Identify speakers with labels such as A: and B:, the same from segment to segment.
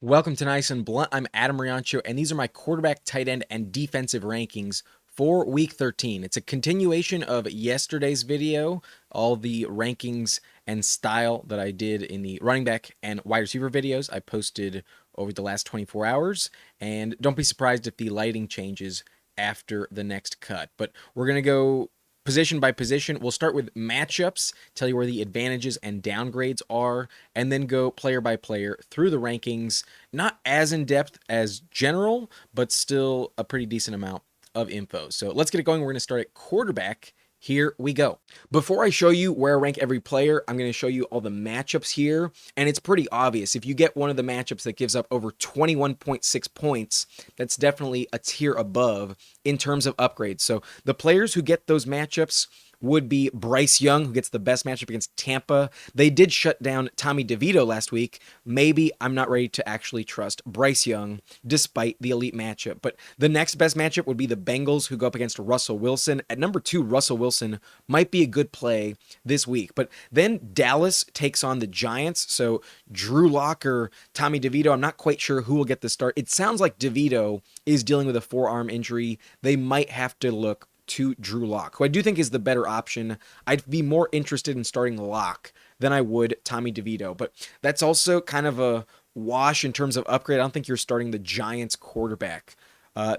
A: Welcome to Nice and Blunt. I'm Adam Riancho, and these are my quarterback, tight end, and defensive rankings for Week 13. It's a continuation of yesterday's video, all the rankings and style that I did in the running back and wide receiver videos I posted over the last 24 hours. And don't be surprised if the lighting changes after the next cut. But we're going to go position by position. We'll start with matchups, tell you where the advantages and downgrades are, and then go player by player through the rankings. Not as in depth as general, but still a pretty decent amount of info. So let's get it going. We're going to start at quarterback. Here we go. Before I show you where I rank every player, I'm going to show you all the matchups here. And it's pretty obvious. If you get one of the matchups that gives up over 21.6 points, that's definitely a tier above in terms of upgrades. So the players who get those matchups would be Bryce Young, who gets the best matchup against Tampa. They did shut down Tommy DeVito last week. Maybe I'm not ready to actually trust Bryce Young despite the elite matchup. But the next best matchup would be the Bengals, who go up against Russell Wilson. At number 2, Russell Wilson might be a good play this week. But then Dallas takes on the Giants. So Drew Lock or Tommy DeVito, I'm not quite sure who will get the start. It sounds like DeVito is dealing with a forearm injury. They might have to look to Drew Lock, who I do think is the better option. I'd be more interested in starting Lock than I would Tommy DeVito, but that's also kind of a wash in terms of upgrade. I don't think you're starting the Giants quarterback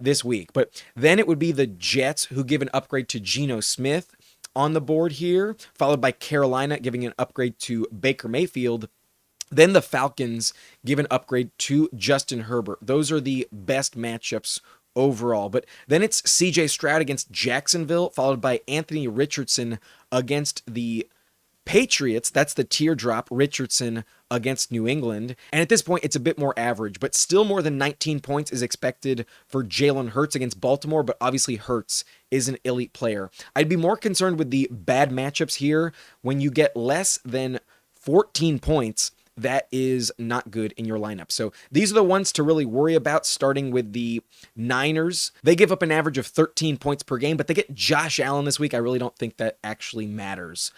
A: this week. But then it would be the Jets, who give an upgrade to Geno Smith on the board here, followed by Carolina giving an upgrade to Baker Mayfield. Then the Falcons give an upgrade to Justin Herbert. Those are the best matchups overall. But then it's CJ Stroud against Jacksonville, followed by Anthony Richardson against the Patriots. That's the teardrop. Richardson against New England. And at this point, it's a bit more average, but still more than 19 points is expected for Jalen Hurts against Baltimore, but obviously Hurts is an elite player. I'd be more concerned with the bad matchups here. When you get less than 14 points, that is not good in your lineup. So these are the ones to really worry about, starting with the Niners. They give up an average of 13 points per game, but they get Josh Allen this week. I really don't think that actually matters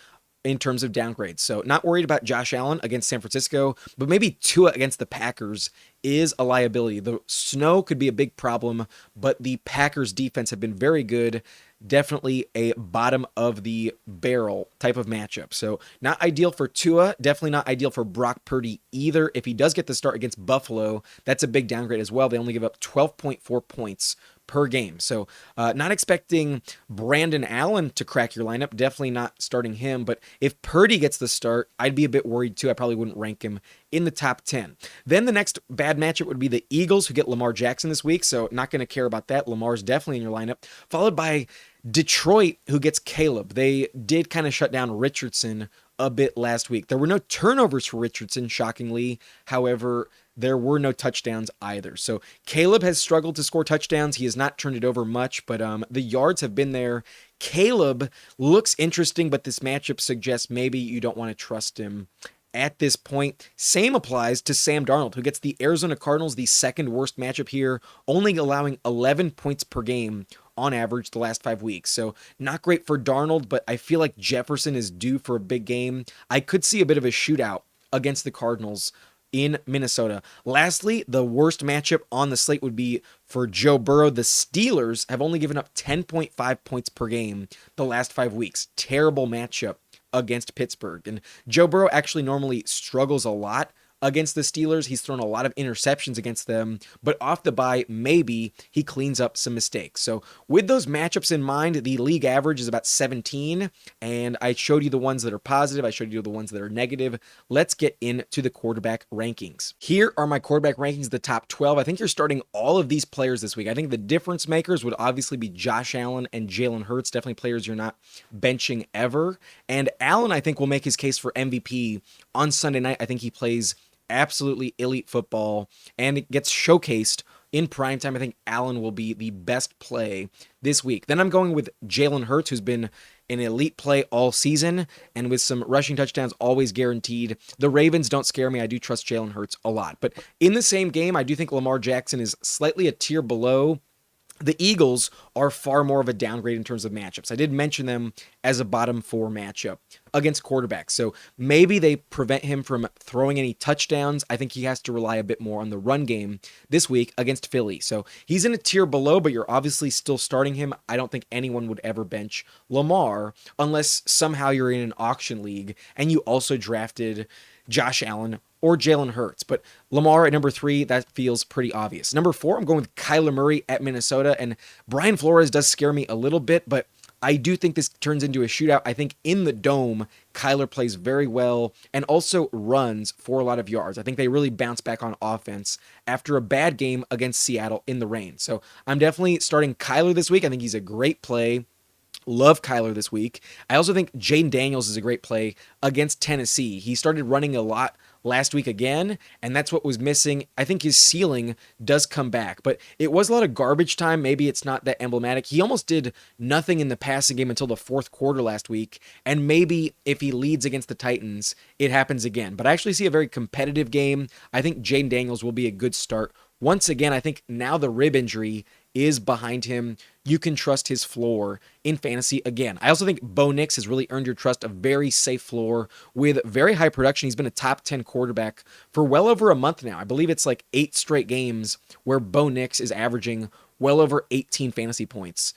A: in terms of downgrades. So not worried about Josh Allen against San Francisco, but maybe Tua against the Packers is a liability. The snow could be a big problem, but the Packers defense have been very good. Definitely a bottom of the barrel type of matchup. So not ideal for Tua, definitely not ideal for Brock Purdy either. If he does get the start against Buffalo, that's a big downgrade as well. They only give up 12.4 points per game. So not expecting Brandon Allen to crack your lineup. Definitely not starting him. But if Purdy gets the start, I'd be a bit worried too. I probably wouldn't rank him in the top 10. Then the next bad matchup would be the Eagles, who get Lamar Jackson this week. So not going to care about that. Lamar's definitely in your lineup. Followed by Detroit, who gets Caleb. They did kind of shut down Richardson a bit last week. There were no turnovers for Richardson, shockingly. However, there were no touchdowns either. So Caleb has struggled to score touchdowns. He has not turned it over much, but the yards have been there. Caleb looks interesting, but this matchup suggests maybe you don't want to trust him at this point. Same applies to Sam Darnold, who gets the Arizona Cardinals, the second worst matchup here, only allowing 11 points per game on average the last 5 weeks. So not great for Darnold, but I feel like Jefferson is due for a big game. I could see a bit of a shootout against the Cardinals in Minnesota. Lastly, the worst matchup on the slate would be for Joe Burrow. The Steelers have only given up 10.5 points per game the last 5 weeks. Terrible matchup against Pittsburgh. And Joe Burrow actually normally struggles a lot against the Steelers. He's thrown a lot of interceptions against them, but off the bye, maybe he cleans up some mistakes. So with those matchups in mind, the league average is about 17, and I showed you the ones that are positive. I showed you the ones that are negative. Let's get into the quarterback rankings. Here are my quarterback rankings, the top 12. I think you're starting all of these players this week. I think the difference makers would obviously be Josh Allen and Jalen Hurts, definitely players you're not benching ever. And Allen, I think, will make his case for MVP on Sunday night. I think he plays absolutely elite football, and it gets showcased in primetime. I think Allen will be the best play this week. Then I'm going with Jalen Hurts, who's been an elite play all season, and with some rushing touchdowns always guaranteed. The Ravens don't scare me. I do trust Jalen Hurts a lot. But in the same game, I do think Lamar Jackson is slightly a tier below The Eagles are far more of a downgrade in terms of matchups. I did mention them as a bottom 4 matchup against quarterbacks. So maybe they prevent him from throwing any touchdowns. I think he has to rely a bit more on the run game this week against Philly. So he's in a tier below, but you're obviously still starting him. I don't think anyone would ever bench Lamar unless somehow you're in an auction league and you also drafted Josh Allen or Jalen Hurts. But Lamar at number 3, that feels pretty obvious. Number 4, I'm going with Kyler Murray at Minnesota. And Brian Flores does scare me a little bit, but I do think this turns into a shootout. I think in the dome, Kyler plays very well and also runs for a lot of yards. I think they really bounce back on offense after a bad game against Seattle in the rain. So I'm definitely starting Kyler this week. I think he's a great play. Love Kyler this week. I also think Jayden Daniels is a great play against Tennessee. He started running a lot last week again, and that's what was missing. I think his ceiling does come back, but it was a lot of garbage time. Maybe it's not that emblematic. He almost did nothing in the passing game until the fourth quarter last week, and maybe if he leads against the Titans, it happens again. But I actually see a very competitive game. I think Jayden Daniels will be a good start. Once again, I think now the rib injury is behind him. You can trust his floor in fantasy again. I also think Bo Nix has really earned your trust, a very safe floor with very high production. He's been a top 10 quarterback for well over a month now. I believe it's like 8 straight games where Bo Nix is averaging well over 18 fantasy points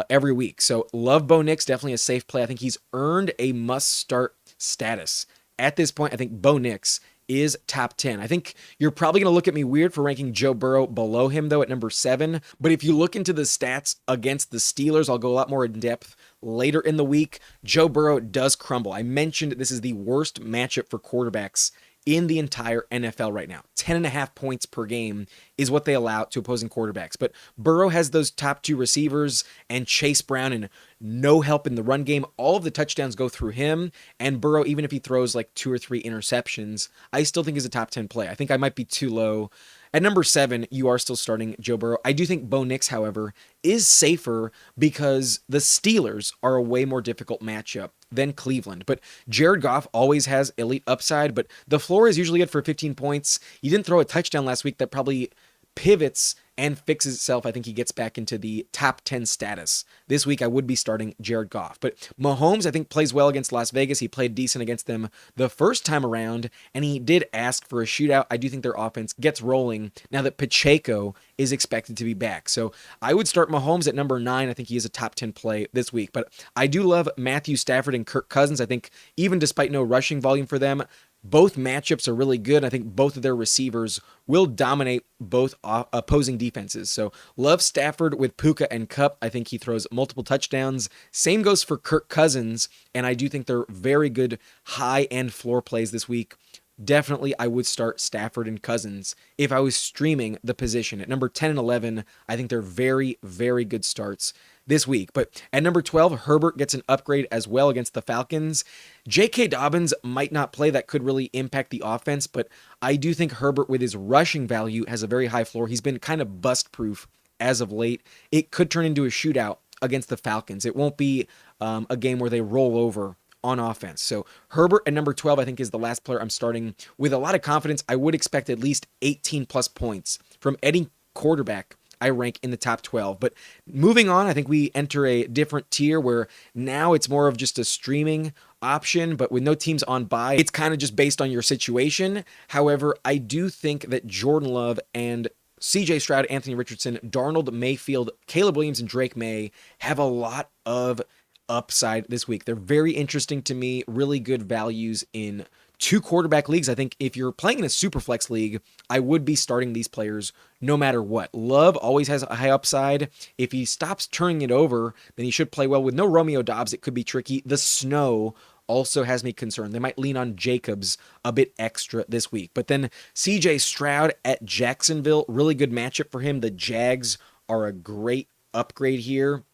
A: every week. So love Bo Nix, definitely a safe play. I think he's earned a must-start status. At this point, I think Bo Nix is top 10. I think you're probably going to look at me weird for ranking Joe Burrow below him, though, at number 7. But if you look into the stats against the Steelers, I'll go a lot more in depth later in the week. Joe Burrow does crumble. I mentioned this is the worst matchup for quarterbacks in the entire NFL right now. 10.5 points per game is what they allow to opposing quarterbacks. But Burrow has those top 2 receivers and Chase Brown and no help in the run game. All of the touchdowns go through him. And Burrow, even if he throws like 2 or 3 interceptions, I still think is a top 10 play. I think I might be too low. At number 7, you are still starting Joe Burrow. I do think Bo Nix, however, is safer because the Steelers are a way more difficult matchup than Cleveland. But Jared Goff always has elite upside, but the floor is usually good for 15 points. He didn't throw a touchdown last week. That probably pivots and fixes itself. I think he gets back into the top 10 status. This week, I would be starting Jared Goff. But Mahomes, I think, plays well against Las Vegas. He played decent against them the first time around, and he did ask for a shootout. I do think their offense gets rolling now that Pacheco is expected to be back. So I would start Mahomes at number 9. I think he is a top 10 play this week. But I do love Matthew Stafford and Kirk Cousins. I think even despite no rushing volume for them, both matchups are really good. I think both of their receivers will dominate both opposing defenses. So love Stafford with Puka and Kupp. I think he throws multiple touchdowns. Same goes for Kirk Cousins, and I do think they're very good high-end floor plays this week. Definitely, I would start Stafford and Cousins if I was streaming the position. At number 10 and 11, I think they're very, very good starts this week. But at number 12, Herbert gets an upgrade as well against the Falcons. J.K. Dobbins might not play. That could really impact the offense, but I do think Herbert with his rushing value has a very high floor. He's been kind of bust-proof as of late. It could turn into a shootout against the Falcons. It won't be a game where they roll over on offense. So Herbert at number 12, I think, is the last player I'm starting with a lot of confidence. I would expect at least 18 plus points from any quarterback I rank in the top 12. But moving on, I think we enter a different tier where now it's more of just a streaming option, but with no teams on bye, it's kind of just based on your situation. However, I do think that Jordan Love and CJ Stroud, Anthony Richardson, Dranold, Mayfield, Caleb Williams, and Drake Maye have a lot of upside this week. They're very interesting to me, really good values in 2 quarterback leagues. I think if you're playing in a SUPERFLEX league, I would be starting these players no matter what. Love always has a high upside. If he stops turning it over, then he should play well. With no Romeo Doubs, it could be tricky. The snow also has me concerned. They might lean on Jacobs a bit extra this week. But then CJ Stroud at Jacksonville, really good matchup for him. The Jags are a great upgrade here.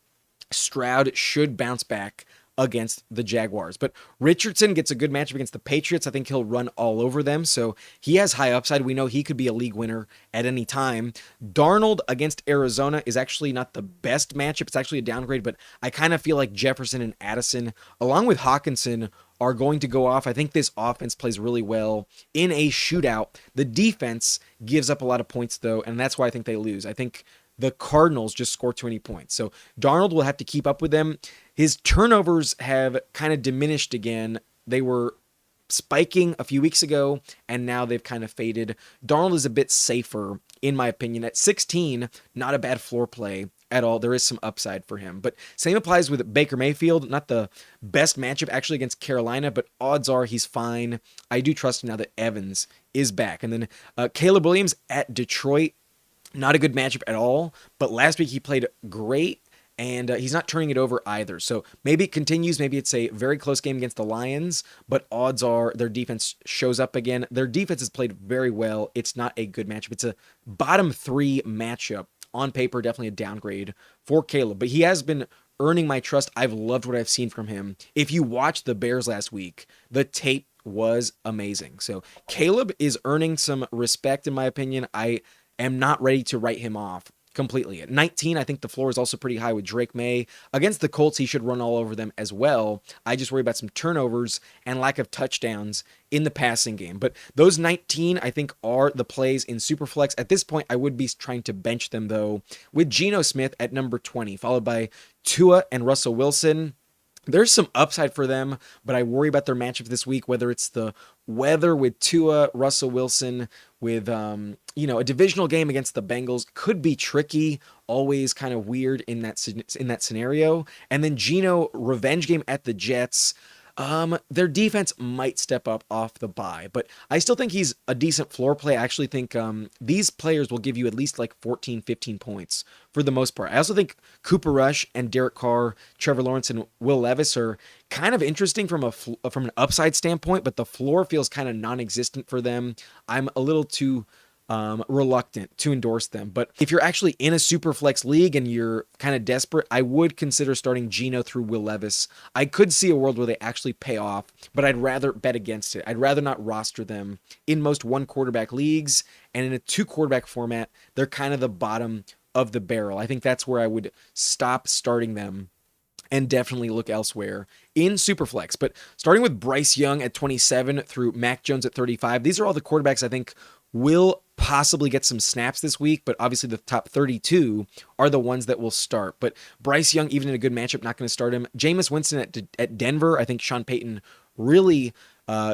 A: Stroud should bounce back against the Jaguars. But Richardson gets a good matchup against the Patriots. I think he'll run all over them, so he has high upside. We know he could be a league winner at any time. Darnold against Arizona is actually not the best matchup. It's actually a downgrade, but I kind of feel like Jefferson and Addison, along with Hockenson, are going to go off. I think this offense plays really well in a shootout. The defense gives up a lot of points, though, and that's why I think they lose. I think the Cardinals just score 20 points. So Darnold will have to keep up with them. His turnovers have kind of diminished again. They were spiking a few weeks ago, and now they've kind of faded. Darnold is a bit safer, in my opinion. At 16, not a bad floor play at all. There is some upside for him. But same applies with Baker Mayfield. Not the best matchup actually against Carolina, but odds are he's fine. I do trust him now that Evans is back. And then Caleb Williams at Detroit, not a good matchup at all, but last week he played great. And he's not turning it over either. So maybe it continues. Maybe it's a very close game against the Lions, but odds are their defense shows up again. Their defense has played very well. It's not a good matchup. It's a bottom 3 matchup. On paper, definitely a downgrade for Caleb. But he has been earning my trust. I've loved what I've seen from him. If you watched the Bears last week, the tape was amazing. So Caleb is earning some respect, in my opinion. I am not ready to write him off completely. At 19, I think the floor is also pretty high with Drake Maye. Against the Colts, he should run all over them as well. I just worry about some turnovers and lack of touchdowns in the passing game. But those 19, I think, are the plays in Superflex. At this point, I would be trying to bench them, though, with Geno Smith at number 20, followed by Tua and Russell Wilson. There's some upside for them, but I worry about their matchup this week, whether it's the weather with Tua, Russell Wilson, with, a divisional game against the Bengals could be tricky, always kind of weird in that scenario. And then Geno, revenge game at the Jets. Their defense might step up off the bye, but I still think he's a decent floor play. I actually think these players will give you at least like 14, 15 points for the most part. I also think Cooper Rush and Derek Carr, Trevor Lawrence, and Will Levis are kind of interesting from an upside standpoint, but the floor feels kind of non-existent for them. I'm a little too reluctant to endorse them. But if you're actually in a super flex league and you're kind of desperate, I would consider starting Geno through Will Levis. I could see a world where they actually pay off, but I'd rather bet against it. I'd rather not roster them in most 1 quarterback leagues, and in a 2 quarterback format, they're kind of the bottom of the barrel. I think that's where I would stop starting them and definitely look elsewhere in Superflex. But starting with Bryce Young at 27 through Mac Jones at 35, these are all the quarterbacks I think will possibly get some snaps this week, but obviously the top 32 are the ones that will start. But Bryce Young, even in a good matchup, not going to start him. Jameis Winston at Denver, I think Sean Payton really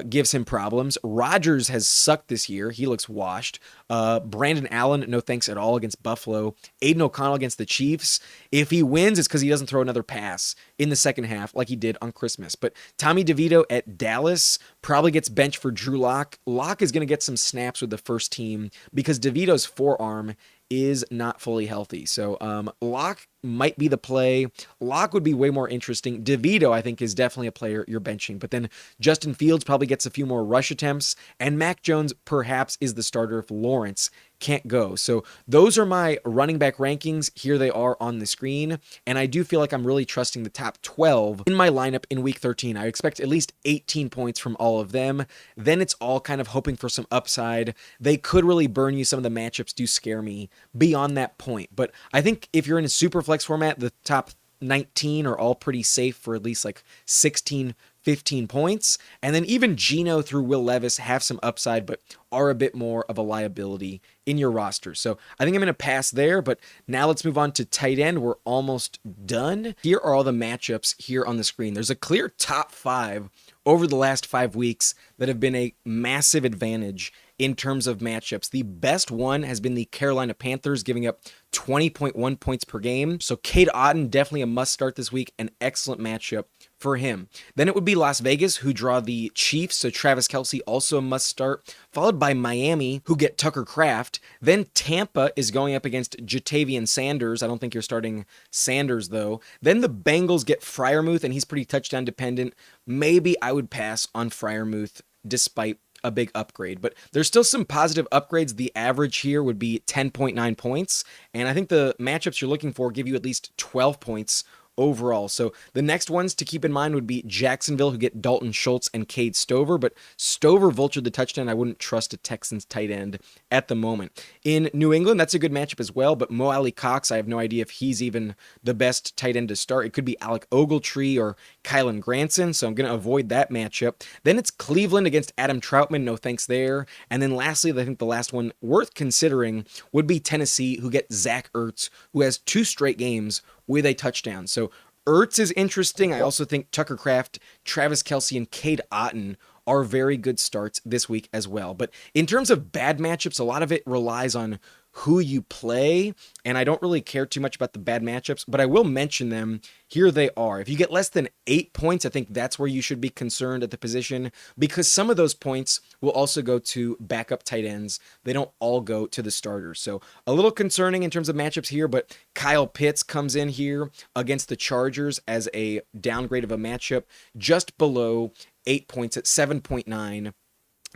A: gives him problems. Rodgers has sucked this year. He looks washed. Brandon Allen, no thanks at all against Buffalo. Aiden O'Connell against the Chiefs. If he wins, it's because he doesn't throw another pass in the second half like he did on Christmas. But Tommy DeVito at Dallas probably gets benched for Drew Lock. Lock is going to get some snaps with the first team because DeVito's forearm is not fully healthy. So Lock might be the play. Lock would be way more interesting. DeVito, I think, is definitely a player you're benching. But then Justin Fields probably gets a few more rush attempts, and Mac Jones perhaps is the starter if Lawrence can't go. So those are my running back rankings. Here they are on the screen. And I do feel like I'm really trusting the top 12 in my lineup in week 13. I expect at least 18 points from all of them. Then it's all kind of hoping for some upside. They could really burn you. Some of the matchups do scare me beyond that point. But I think if you're in a super flex format, the top 19 are all pretty safe for at least like 16, 15 points. And then even Geno through Will Levis have some upside, but are a bit more of a liability in your roster. So I think I'm going to pass there, but now let's move on to tight end. We're almost done. Here are all the matchups here on the screen. There's a clear top 5 over the last 5 weeks that have been a massive advantage in terms of matchups. The best one has been the Carolina Panthers, giving up 20.1 points per game. So Cade Otton, definitely a must start this week. An excellent matchup for him. Then it would be Las Vegas, who draw the Chiefs. So Travis Kelce, also a must start, followed by Miami, who get Tucker Kraft. Then Tampa is going up against Jatavian Sanders. I don't think you're starting Sanders, though. Then the Bengals get Freiermuth, and he's pretty touchdown dependent. Maybe I would pass on Freiermuth despite a big upgrade, but there's still some positive upgrades. The average here would be 10.9 points, and I think the matchups you're looking for give you at least 12 points overall. So the next ones to keep in mind would be Jacksonville, who get Dalton Schultz and Cade Stover, but Stover vultured the touchdown. I wouldn't trust a Texans tight end at the moment. In New England, that's a good matchup as well, but Mo Alley Cox, I have no idea if he's even the best tight end to start. It could be Alec Ogletree or Kylan Granson, so I'm going to avoid that matchup. Then it's Cleveland against Adam Troutman, no thanks there. And then lastly, I think the last one worth considering would be Tennessee, who get Zach Ertz, who has 2 straight games with a touchdown. So Ertz is interesting. I also think Tucker Kraft, Travis Kelce, and Cade Otton are very good starts this week as well. But in terms of bad matchups, a lot of it relies on who you play, and I don't really care too much about the bad matchups, but I will mention them. Here they are. If you get less than 8 points, I think that's where you should be concerned at the position, because some of those points will also go to backup tight ends. They don't all go to the starters. So a little concerning in terms of matchups here, but Kyle Pitts comes in here against the Chargers as a downgrade of a matchup just below 8 points at 7.9.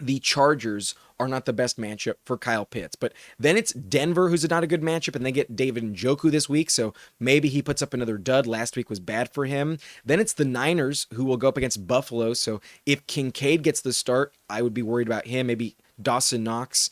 A: The Chargers are not the best matchup for Kyle Pitts. But then it's Denver, who's not a good matchup, and they get David Njoku this week, so maybe he puts up another dud. Last week was bad for him. Then it's the Niners, who will go up against Buffalo, so if Kincaid gets the start, I would be worried about him. Maybe Dawson Knox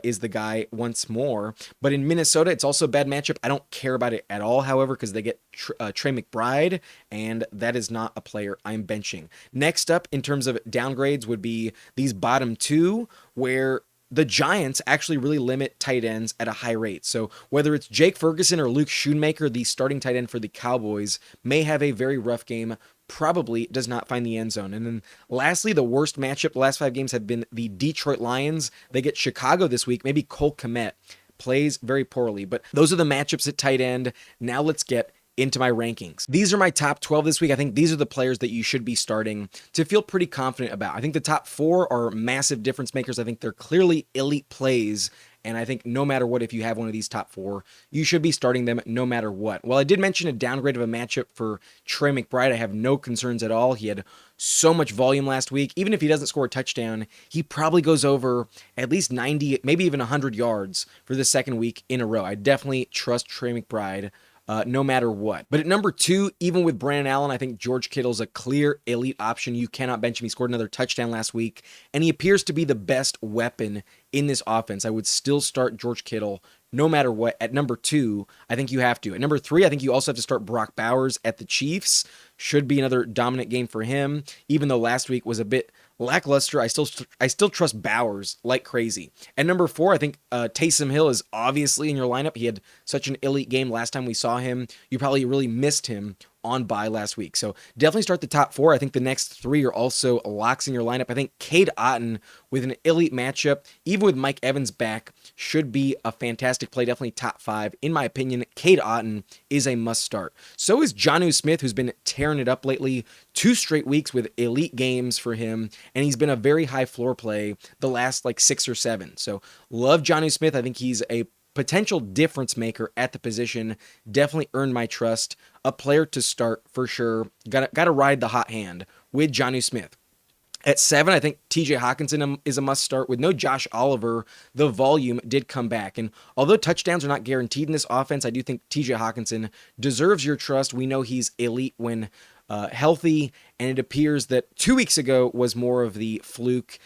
A: is the guy once more. But in Minnesota, it's also a bad matchup. I don't care about it at all, however, because they get Trey McBride, and that is not a player I'm benching. Next up, in terms of downgrades, would be these bottom 2, where the Giants actually really limit tight ends at a high rate. So whether it's Jake Ferguson or Luke Schoonmaker, the starting tight end for the Cowboys, may have a very rough game, probably does not find the end zone. And then lastly, the worst matchup the last 5 games have been the Detroit Lions. They get Chicago this week. Maybe Cole Kmet plays very poorly, but those are the matchups at tight end. Now let's get into my rankings. These are my top 12 this week. I think these are the players that you should be starting to feel pretty confident about. I think the top 4 are massive difference makers. I think they're clearly elite plays, and I think no matter what, if you have one of these top 4, you should be starting them no matter what. Well, I did mention a downgrade of a matchup for Trey McBride. I have no concerns at all. He had so much volume last week. Even if he doesn't score a touchdown, he probably goes over at least 90, maybe even 100 yards for the second week in a row. I definitely trust Trey McBride no matter what. But at number 2, even with Brandon Allen, I think George Kittle's a clear elite option. You cannot bench him. He scored another touchdown last week, and he appears to be the best weapon in this offense. I would still start George Kittle no matter what. At number 2, I think you have to. At number 3, I think you also have to start Brock Bowers at the Chiefs. Should be another dominant game for him, even though last week was a bit lackluster. I still trust Bowers like crazy. At number 4, I think Taysom Hill is obviously in your lineup. He had such an elite game last time we saw him. You probably really missed him on bye last week. So definitely start the top 4. I think the next 3 are also locks in your lineup. I think Cade Otton with an elite matchup, even with Mike Evans back, should be a fantastic play. Definitely top 5. In my opinion, Cade Otton is a must start. So is Jonnu Smith, who's been tearing it up lately. 2 straight weeks with elite games for him, and he's been a very high floor play the last 6 or 7. So love Jonnu Smith. I think he's a potential difference maker at the position. Definitely earned my trust. A player to start for sure. Got to ride the hot hand with Jonnu Smith. At 7, I think TJ Hockenson is a must start. With no Josh Oliver, the volume did come back. And although touchdowns are not guaranteed in this offense, I do think TJ Hockenson deserves your trust. We know he's elite when healthy, and it appears that 2 weeks ago was more of the fluke.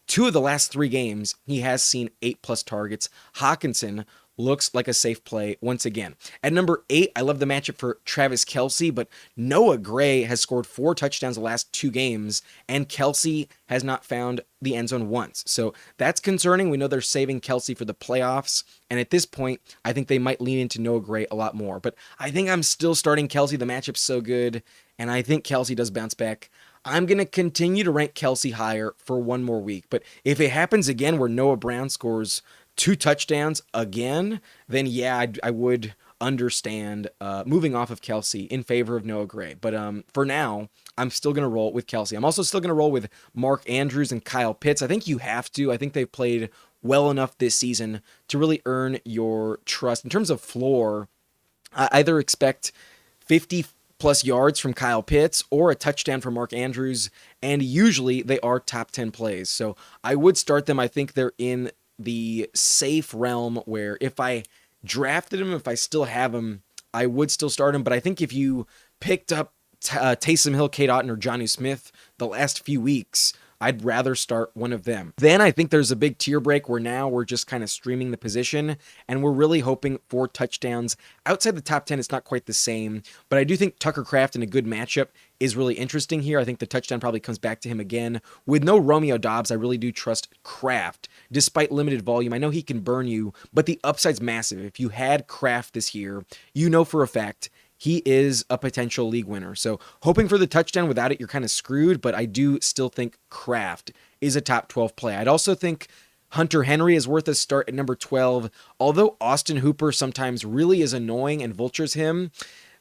A: 2 of the last 3 games, he has seen 8+ targets. Hockenson looks like a safe play once again. At number 8, I love the matchup for Travis Kelce, but Noah Gray has scored 4 touchdowns the last 2 games, and Kelce has not found the end zone once. So that's concerning. We know they're saving Kelce for the playoffs, and at this point, I think they might lean into Noah Gray a lot more. But I think I'm still starting Kelce. The matchup's so good, and I think Kelce does bounce back. I'm going to continue to rank Kelce higher for 1 more week, but if it happens again where Noah Brown scores 2 touchdowns again, then yeah, I would understand moving off of Kelce in favor of Noah Gray. But for now, I'm still going to roll with Kelce. I'm also still going to roll with Mark Andrews and Kyle Pitts. I think you have to. I think they've played well enough this season to really earn your trust. In terms of floor, I either expect 50+ yards from Kyle Pitts or a touchdown from Mark Andrews, and usually they are top 10 plays. So I would start them. I think they're in the safe realm where if I drafted him, if I still have him, I would still start him. But I think if you picked up Taysom Hill, Cade Otton, or Jonnu Smith the last few weeks, I'd rather start one of them. Then I think there's a big tier break where now we're just kind of streaming the position and we're really hoping for touchdowns. Outside the top 10, it's not quite the same, but I do think Tucker Kraft in a good matchup is really interesting here. I think the touchdown probably comes back to him again. With no Romeo Doubs, I really do trust Kraft. Despite limited volume, I know he can burn you, but the upside's massive. If you had Kraft this year, you know for a fact he is a potential league winner. So hoping for the touchdown, without it, you're kind of screwed, but I do still think Kraft is a top 12 play. I'd also think Hunter Henry is worth a start at number 12. Although Austin Hooper sometimes really is annoying and vultures him,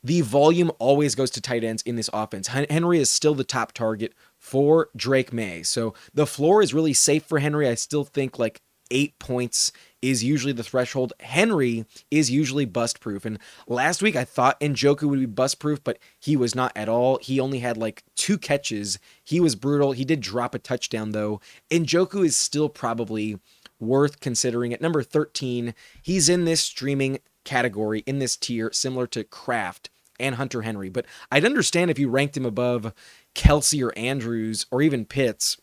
A: the volume always goes to tight ends in this offense. Henry is still the top target for Drake Maye. So the floor is really safe for Henry. I still think like 8 points is usually the threshold. Henry is usually bust proof. And last week I thought Njoku would be bust proof, but he was not at all. He only had like 2 catches. He was brutal. He did drop a touchdown though. Njoku is still probably worth considering at number 13. He's in this streaming category, in this tier, similar to Kraft and Hunter Henry. But I'd understand if you ranked him above Kelce or Andrews or even Pitts.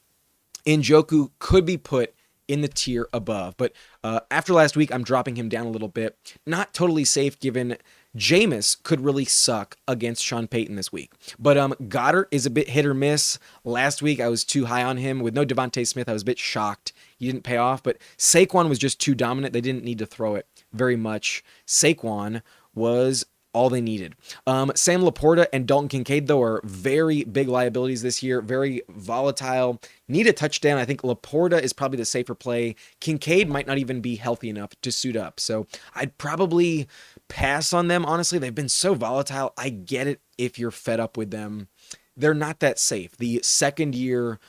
A: Njoku could be put in the tier above. But after last week, I'm dropping him down a little bit. Not totally safe given Jameis could really suck against Sean Payton this week. But Goedert is a bit hit or miss. Last week, I was too high on him. With no Devontae Smith, I was a bit shocked he didn't pay off. But Saquon was just too dominant. They didn't need to throw it very much. Saquon was all they needed. Sam Laporta and Dalton Kincaid, though, are very big liabilities this year. Very volatile. Need a touchdown. I think Laporta is probably the safer play. Kincaid might not even be healthy enough to suit up. So I'd probably pass on them, honestly. They've been so volatile. I get it if you're fed up with them. They're not that safe. The second-year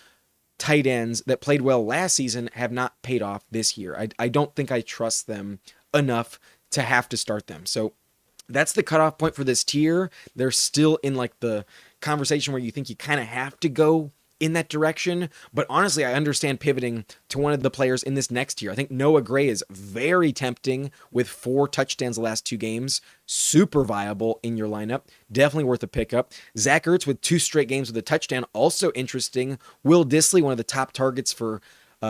A: tight ends that played well last season have not paid off this year. I don't think I trust them enough to have to start them. So that's the cutoff point for this tier. They're still in like the conversation where you think you kind of have to go in that direction. But honestly, I understand pivoting to one of the players in this next tier. I think Noah Gray is very tempting with 4 touchdowns the last 2 games. Super viable in your lineup. Definitely worth a pickup. Zach Ertz with 2 straight games with a touchdown. Also interesting. Will Dissly, one of the top targets for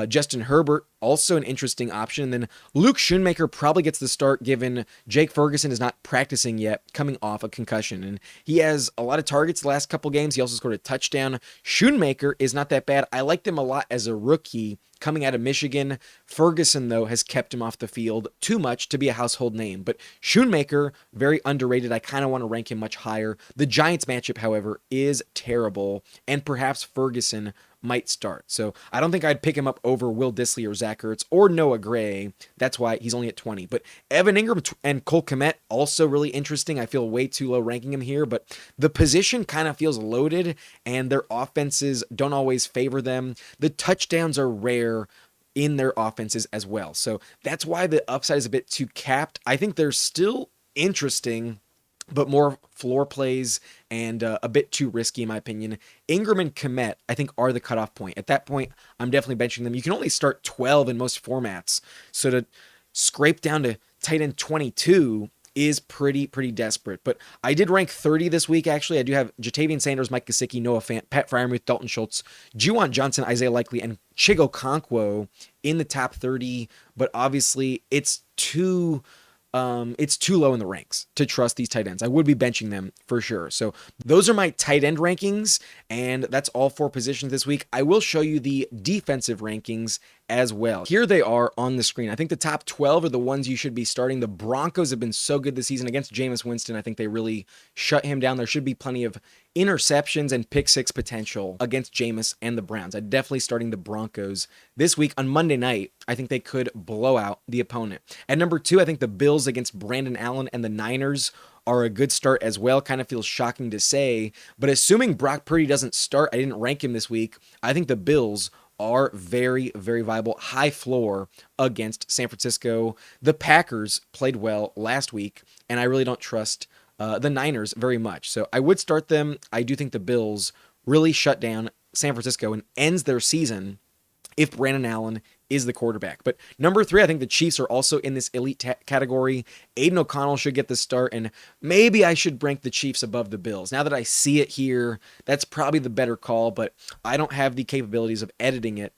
A: Justin Herbert, also an interesting option. And then Luke Schoonmaker probably gets the start given Jake Ferguson is not practicing yet, coming off a concussion. And he has a lot of targets the last couple games. He also scored a touchdown. Schoonmaker is not that bad. I liked him a lot as a rookie coming out of Michigan. Ferguson, though, has kept him off the field too much to be a household name. But Schoonmaker, very underrated. I kind of want to rank him much higher. The Giants matchup, however, is terrible. And perhaps Ferguson might start. So I don't think I'd pick him up over Will Dissly or Zach Ertz or Noah Gray. That's why he's only at 20. But Evan Ingram and Cole Kmet, also really interesting. I feel way too low ranking him here, but the position kind of feels loaded and their offenses don't always favor them. The touchdowns are rare in their offenses as well. So that's why the upside is a bit too capped. I think they're still interesting, but more floor plays and a bit too risky in my opinion. Ingram and Kmet, I think, are the cutoff point. At that point, I'm definitely benching them. You can only start 12 in most formats, so to scrape down to tight end 22 is pretty desperate. But I did rank 30 this week, actually. I do have Jatavian Sanders, Mike Gesicki, Noah Fant, Pat Freiermuth, Dalton Schultz, Juwan Johnson, Isaiah Likely, and Chigo Okonkwo in the top 30. But obviously, it's too low in the ranks to trust these tight ends. I would be benching them for sure. So those are my tight end rankings, and that's all 4 positions this week. I will show you the defensive rankings as well. Here they are on the screen. I think the top 12 are the ones you should be starting. The Broncos have been so good this season against Jameis Winston. I think they really shut him down. There should be plenty of interceptions and pick 6 potential against Jameis and the Browns. I'm definitely starting the Broncos this week. On Monday night, I think they could blow out the opponent. At number 2, I think the Bills against Brandon Allen and the Niners are a good start as well. Kind of feels shocking to say, but assuming Brock Purdy doesn't start, I didn't rank him this week, I think the Bills are very viable, high floor against San Francisco. The Packers played well last week, and I really don't trust the Niners very much. So I would start them. I do think the Bills really shut down San Francisco and ends their season if Brandon Allen is the quarterback. But number 3, I think the Chiefs are also in this elite category. Aiden O'Connell should get the start, and maybe I should rank the Chiefs above the Bills. Now that I see it here, that's probably the better call, but I don't have the capabilities of editing it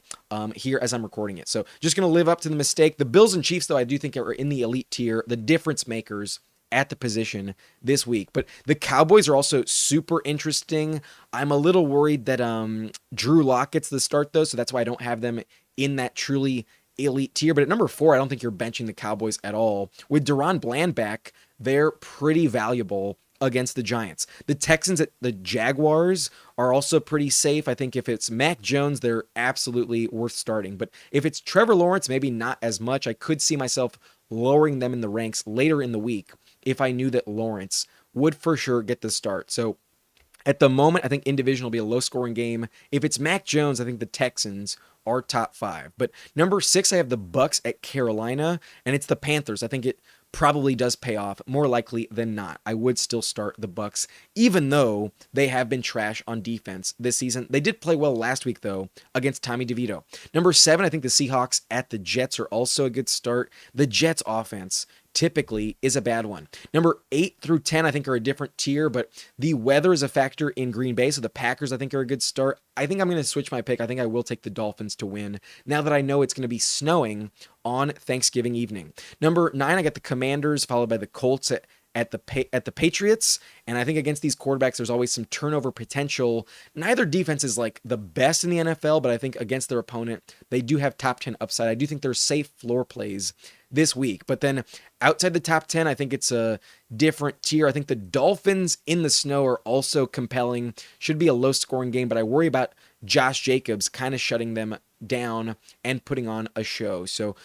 A: here as I'm recording it. So just going to live up to the mistake. The Bills and Chiefs, though, I do think are in the elite tier, the difference makers at the position this week. But the Cowboys are also super interesting. I'm a little worried that Drew Lock gets the start, though, so that's why I don't have them in that truly elite tier. But at number 4, I don't think you're benching the Cowboys at all. With Deron Bland back, they're pretty valuable against the Giants. The Texans at the Jaguars are also pretty safe. I think if it's Mac Jones, they're absolutely worth starting. But if it's Trevor Lawrence, maybe not as much. I could see myself lowering them in the ranks later in the week if I knew that Lawrence would for sure get the start. So at the moment, I think in division will be a low-scoring game. If it's Mac Jones, I think the Texans are top 5. But number 6, I have the Bucs at Carolina, and it's the Panthers. I think it probably does pay off more likely than not. I would still start the Bucs, even though they have been trash on defense this season. They did play well last week, though, against Tommy DeVito. Number 7, I think the Seahawks at the Jets are also a good start. The Jets offense typically is a bad one. Number 8 through 10, I think, are a different tier, but the weather is a factor in Green Bay, so the Packers, I think, are a good start. I think I'm going to switch my pick. I think I will take the Dolphins to win, now that I know it's going to be snowing on Thanksgiving evening. Number 9, I got the Commanders, followed by the Colts at the Patriots, and I think against these quarterbacks, there's always some turnover potential. Neither defense is like the best in the NFL, but I think against their opponent, they do have top 10 upside. I do think they're safe floor plays this week. But then outside the top 10, I think it's a different tier. I think the Dolphins in the snow are also compelling. Should be a low-scoring game, but I worry about Josh Jacobs kind of shutting them down and putting on a show. So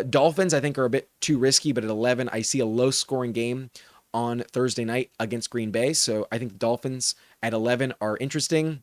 A: Dolphins, I think, are a bit too risky, but at 11, I see a low-scoring game on Thursday night against Green Bay. So I think the Dolphins at 11 are interesting.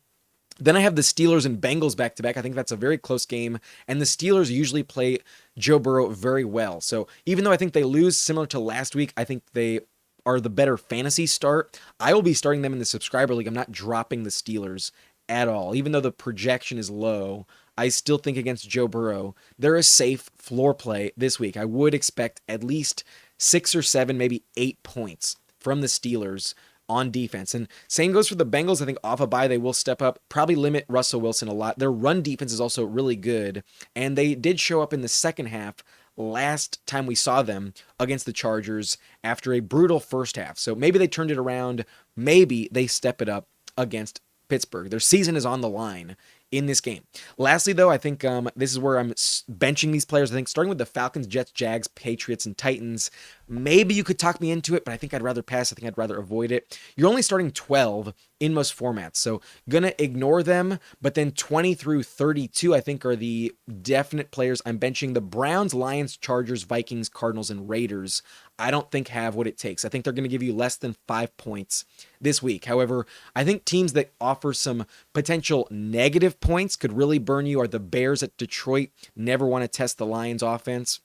A: Then I have the Steelers and Bengals back-to-back. I think that's a very close game, and the Steelers usually play Joe Burrow very well. So even though I think they lose similar to last week, I think they are the better fantasy start. I will be starting them in the subscriber league. I'm not dropping the Steelers at all. Even though the projection is low, I still think against Joe Burrow, they're a safe floor play this week. I would expect at least 6 or 7, maybe 8 points from the Steelers on defense. And same goes for the Bengals. I think off a bye, they will step up, probably limit Russell Wilson a lot. Their run defense is also really good, and they did show up in the second half last time we saw them against the Chargers after a brutal first half. So maybe they turned it around. Maybe they step it up against Pittsburgh. Their season is on the line in this game. Lastly, though, I think this is where I'm benching these players. I think starting with the Falcons, Jets, Jags, Patriots, and Titans, maybe you could talk me into it, but I think I'd rather pass. I think I'd rather avoid it. You're only starting 12 in most formats, so gonna ignore them, but then 20 through 32, I think, are the definite players I'm benching. The Browns, Lions, Chargers, Vikings, Cardinals, and Raiders, I don't think have what it takes. I think they're going to give you less than 5 points this week. However, I think teams that offer some potential negative points could really burn you are the Bears at Detroit. Never want to test the Lions offense.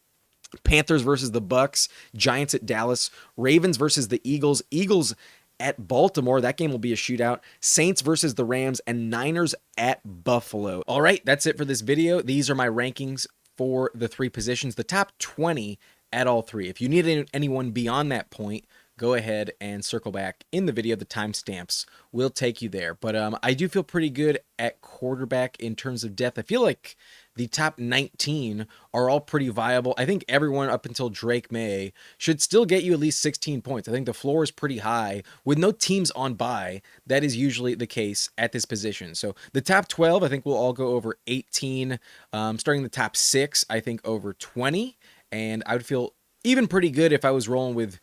A: Panthers versus the Bucks. Giants at Dallas. Ravens versus the Eagles. Eagles at Baltimore. That game will be a shootout. Saints versus the Rams, and Niners at Buffalo. All right, that's it for this video. These are my rankings for the 3 positions, the top 20 at all 3. If you need anyone beyond that point, go ahead and circle back in the video. The timestamps will take you there. But I do feel pretty good at quarterback in terms of depth. I feel like the top 19 are all pretty viable. I think everyone up until Drake Maye should still get you at least 16 points. I think the floor is pretty high. With no teams on bye, that is usually the case at this position. So the top 12, I think we'll all go over 18. Starting the top 6, I think over 20. And I would feel even pretty good if I was rolling with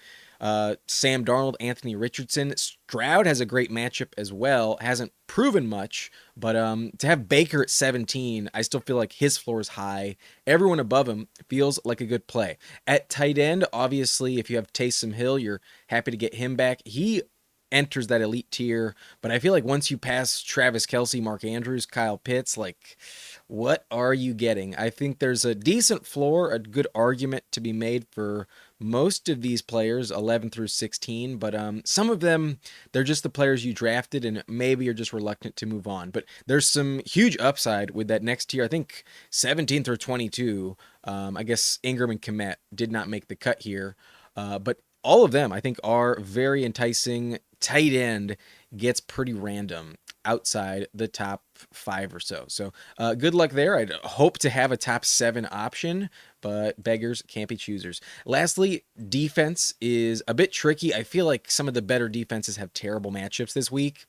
A: Sam Darnold, Anthony Richardson. Stroud has a great matchup as well. Hasn't proven much, but to have Baker at 17, I still feel like his floor is high. Everyone above him feels like a good play. At tight end, obviously, if you have Taysom Hill, you're happy to get him back. He enters that elite tier, but I feel like once you pass Travis Kelce, Mark Andrews, Kyle Pitts, like, What are you getting? I think there's a decent floor, a good argument to be made for most of these players, 11 through 16, but some of them, they're just the players you drafted, and maybe you're just reluctant to move on. But there's some huge upside with that next tier. I think 17 through 22, I guess Ingram and Kmet did not make the cut here, but all of them, I think, are very enticing. Tight end gets pretty random outside the top 5 or so. So good luck there. I'd hope to have a top 7 option, but beggars can't be choosers. Lastly, defense is a bit tricky. I feel like some of the better defenses have terrible matchups this week,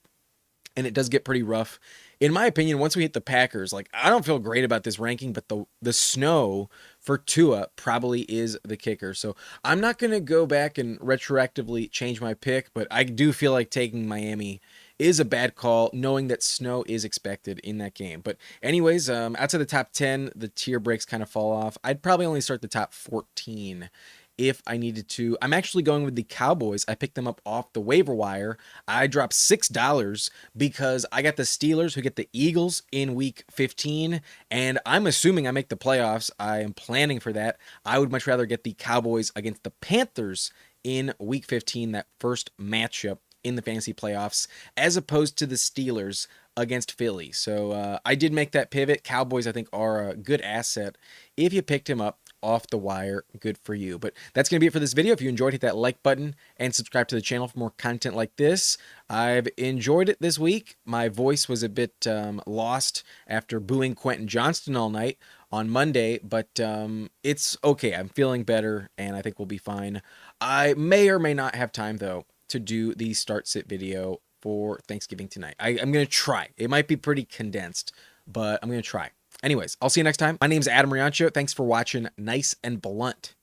A: and it does get pretty rough. In my opinion, once we hit the Packers, like, I don't feel great about this ranking, but the snow for Tua probably is the kicker. So I'm not going to go back and retroactively change my pick, but I do feel like taking Miami is a bad call, knowing that snow is expected in that game. But anyways, outside the top 10, the tier breaks kind of fall off. I'd probably only start the top 14 if I needed to. I'm actually going with the Cowboys. I picked them up off the waiver wire. I dropped $6 because I got the Steelers, who get the Eagles in week 15, and I'm assuming I make the playoffs. I am planning for that. I would much rather get the Cowboys against the Panthers in week 15, that first matchup in the fantasy playoffs, as opposed to the Steelers against Philly. So I did make that pivot. Cowboys, I think, are a good asset if you picked him up off the wire. Good for you. But that's going to be it for this video. If you enjoyed, hit that like button and subscribe to the channel for more content like this. I've enjoyed it this week. My voice was a bit lost after booing Quentin Johnston all night on Monday, but it's okay. I'm feeling better, and I think we'll be fine. I may or may not have time, though, to do the start-sit video for Thanksgiving tonight. I'm going to try. It might be pretty condensed, but I'm going to try. Anyways, I'll see you next time. My name's Adam Riancho. Thanks for watching. Nice and blunt.